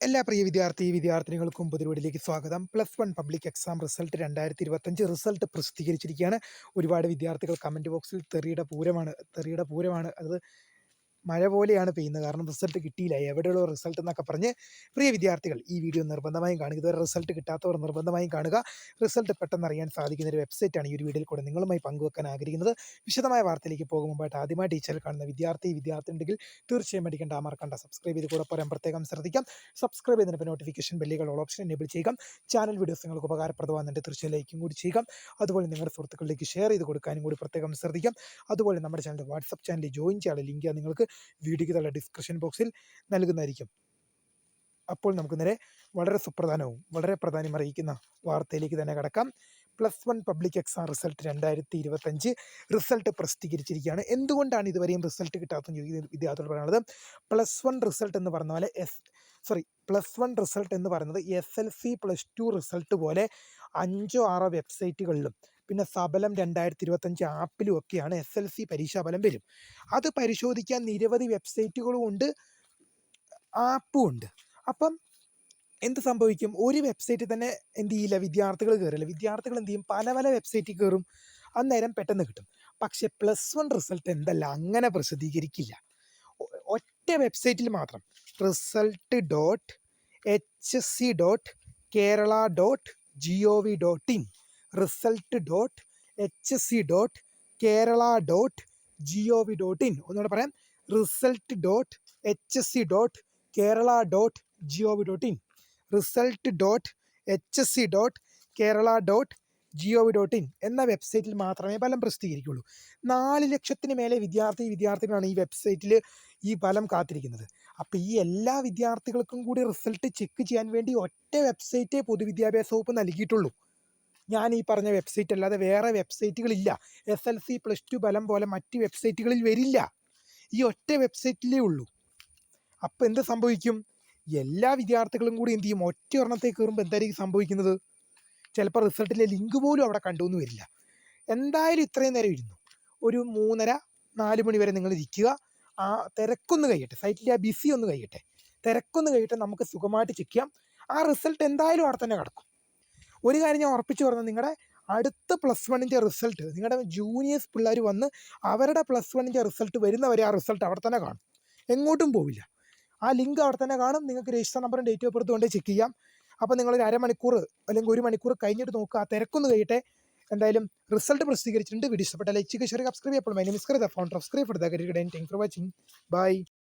എല്ലാ പ്രിയ വിദ്യാർത്ഥിനികൾക്കും പുതിയവീഡിയോയിലേക്ക് സ്വാഗതം. +1 public exam result 2025 result പ്രസിദ്ധീകരിച്ചിരിക്കുകയാണ്. ഒരുപാട് വിദ്യാർത്ഥികൾ കമൻറ്റ് ബോക്സിൽ തെറിയുടെ പൂരമാണ്. അത് മഴ പോലെയാണ് പെയ്യുന്നത്. കാരണം റിസൾട്ട് കിട്ടിയില്ല, എവിടെയുള്ള റിസൾട്ട് എന്നൊക്കെ പറഞ്ഞ്. പ്രിയ വിദ്യാർത്ഥികൾ, ഈ വീഡിയോ നിർബന്ധമായും കാണുക. ഇതുവരെ റിസൾട്ട് കിട്ടാത്തവർ നിർബന്ധമായും കാണുക. റിസൾട്ട് പെട്ടെന്ന് അറിയാൻ സാധിക്കുന്ന ഒരു വെബ്സൈറ്റാണ് ഈ ഒരു വീഡിയോയിൽ കൂടെ നിങ്ങളുമായി പങ്കുവെക്കാൻ ആഗ്രഹിക്കുന്നത്. വിശദമായ വാർത്തയിലേക്ക് പോകും മുമ്പായിട്ട് ആദ്യമായിട്ട് ഈ ചാനൽ കാണുന്ന വിദ്യാർത്ഥി ഉണ്ടെങ്കിൽ തീർച്ചയായും അടിക്കേണ്ട മറക്കണ്ട സബ്സ്ക്രൈബ് ചെയ്ത് കൂടെ പോരാൻ പ്രത്യേകം ശ്രദ്ധിക്കാം. സബ്സ്ക്രൈബ് ചെയ്തതിന് നോട്ടിഫിക്കേഷൻ ബെല്ലുകൾ ഓൾ ഓപ്ഷൻ എനേബിൾ ചെയ്യുക. ചാനൽ വീഡിയോസ് നിങ്ങൾക്ക് ഉപകാരപ്രദമാകുന്നുണ്ട്, തീർച്ചയായും ലൈക്കും കൂടി ചെയ്യുക. അതുപോലെ നിങ്ങളുടെ സുഹൃത്തുക്കളിലേക്ക് ഷെയർ ചെയ്ത് കൊടുക്കാനും കൂടി പ്രത്യേകം ശ്രദ്ധിക്കാം. അതുപോലെ നമ്മുടെ ചാനൽ വാട്സപ്പ് ചാനലിൽ ജോയിൻ ചെയ്യാനുള്ള ലിങ്ക് നിങ്ങൾക്ക് വീഡിയോയ്ക്കുള്ള ഡിസ്ക്രിപ്ഷൻ ബോക്സിൽ നൽകുന്നതായിരിക്കും. അപ്പോൾ നമുക്ക് നേരെ വളരെ സുപ്രധാനവും വളരെ പ്രാധാന്യം അറിയിക്കുന്ന വാർത്തയിലേക്ക് തന്നെ കടക്കാം. +1 പബ്ലിക് എക്സാം റിസൾട്ട് 2025 റിസൾട്ട് പ്രസിദ്ധീകരിച്ചിരിക്കുകയാണ്. എന്തുകൊണ്ടാണ് ഇതുവരെയും റിസൾട്ട് കിട്ടാത്തതെന്ന് ചോദിക്കുന്ന വിദ്യാർത്ഥികൾ പറയുന്നത്, +1 റിസൾട്ട് എന്ന് പറഞ്ഞ പോലെ +1 റിസൾട്ട് എന്ന് പറയുന്നത് SLC +2 റിസൾട്ട് പോലെ 5 or 6 വെബ്സൈറ്റുകളിലും പിന്നെ സബലം 2025 ആപ്പിലും ഒക്കെയാണ് SLC പരീക്ഷാഫലം വരും. അത് പരിശോധിക്കാൻ നിരവധി വെബ്സൈറ്റുകളും ഉണ്ട്, ആപ്പും ഉണ്ട്. അപ്പം എന്ത് സംഭവിക്കും? ഒരു വെബ്സൈറ്റിൽ തന്നെ എന്ത് ചെയ്യില്ല, വിദ്യാർത്ഥികൾ കയറില്ല. വിദ്യാർത്ഥികൾ എന്ത് ചെയ്യും? പല പല വെബ്സൈറ്റിൽ കയറും, അന്നേരം പെട്ടെന്ന് കിട്ടും. പക്ഷെ +1 റിസൾട്ട് എന്തല്ല, അങ്ങനെ പ്രസിദ്ധീകരിക്കില്ല. ഒറ്റ വെബ്സൈറ്റിൽ മാത്രം result.hsc.kerala.gov.in result.hsc.kerala.gov.in ഒന്നുകൂടെ പറയാം, result.hsc.kerala.gov.in result.hsc.kerala.gov.in എന്ന വെബ്സൈറ്റിൽ മാത്രമേ ഫലം പ്രസിദ്ധീകരിക്കുകയുള്ളൂ. 4 ലക്ഷത്തിന് മേലെ വിദ്യാർത്ഥികളാണ് ഈ വെബ്സൈറ്റിൽ ഈ ഫലം കാത്തിരിക്കുന്നത്. അപ്പോൾ ഈ എല്ലാ വിദ്യാർത്ഥികൾക്കും കൂടി റിസൾട്ട് ചെക്ക് ചെയ്യാൻ വേണ്ടി ഒറ്റ വെബ്സൈറ്റേ പൊതുവിദ്യാഭ്യാസ വകുപ്പ് നൽകിയിട്ടുള്ളൂ. ഞാൻ ഈ പറഞ്ഞ വെബ്സൈറ്റ് അല്ലാതെ വേറെ വെബ്സൈറ്റുകളില്ല. SLC +2 ഫലം പോലെ മറ്റ് വെബ്സൈറ്റുകളിൽ വരില്ല, ഈ ഒറ്റ വെബ്സൈറ്റിലേ ഉള്ളൂ. അപ്പോൾ എന്ത് സംഭവിക്കും? എല്ലാ വിദ്യാർത്ഥികളും കൂടി എന്ത് ചെയ്യും? ഒറ്റ ഒരെണ്ണത്തേക്ക് കയറുമ്പോൾ എന്തായിരിക്കും സംഭവിക്കുന്നത്? ചിലപ്പോൾ റിസൾട്ടിലെ ലിങ്ക് പോലും അവിടെ കണ്ടുവെന്ന് വരില്ല. എന്തായാലും ഇത്രയും നേരം ഇരുന്നു, ഒരു 3:30-4 മണി വരെ നിങ്ങൾ ഇരിക്കുക. ആ തിരക്കൊന്ന് കഴിയട്ടെ, സൈറ്റിലെ ആ ബിസി ഒന്ന് കഴിയട്ടെ, തിരക്കൊന്ന് കഴിയട്ടെ, നമുക്ക് സുഖമായിട്ട് ചെക്ക് ചെയ്യാം. ആ റിസൾട്ട് എന്തായാലും അവിടെ തന്നെ കിടക്കും. ഒരു കാര്യം ഞാൻ ഉറപ്പിച്ച് പറഞ്ഞത്, നിങ്ങളുടെ അടുത്ത +1ൻ്റെ റിസൾട്ട് നിങ്ങളുടെ ജൂനിയേഴ്സ് പിള്ളേർ വന്ന് അവരുടെ +1ൻ്റെ റിസൾട്ട് വരുന്നവരെ ആ റിസൾട്ട് അവിടെ തന്നെ കാണും, എങ്ങോട്ടും പോവില്ല. ആ ലിങ്ക് അവിടെ തന്നെ കാണും. നിങ്ങൾക്ക് രജിസ്റ്റർ നമ്പറും ഡേറ്റ് ഓഫ് ബർത്ത് കൊണ്ട് ചെക്ക് ചെയ്യാം. അപ്പോൾ നിങ്ങളൊരു അരമണിക്കൂർ അല്ലെങ്കിൽ 1 മണിക്കൂർ കഴിഞ്ഞിട്ട് നോക്കുക, ആ തിരക്കൊന്ന് കഴിയട്ടെ. എന്തായാലും റിസൾട്ട് പ്രസിദ്ധീകരിച്ചിട്ടുണ്ട്. വീഡിയോ ഇഷ്ടപ്പെട്ട ലൈക്ക് ചെയ്യുക, ഷെയർ ചെയ്യുക, സബ്സ്ക്രൈബ് ചെയ്യപ്പോൾ my name is Krita, founder of scribe for the career. Thanks for watching. By.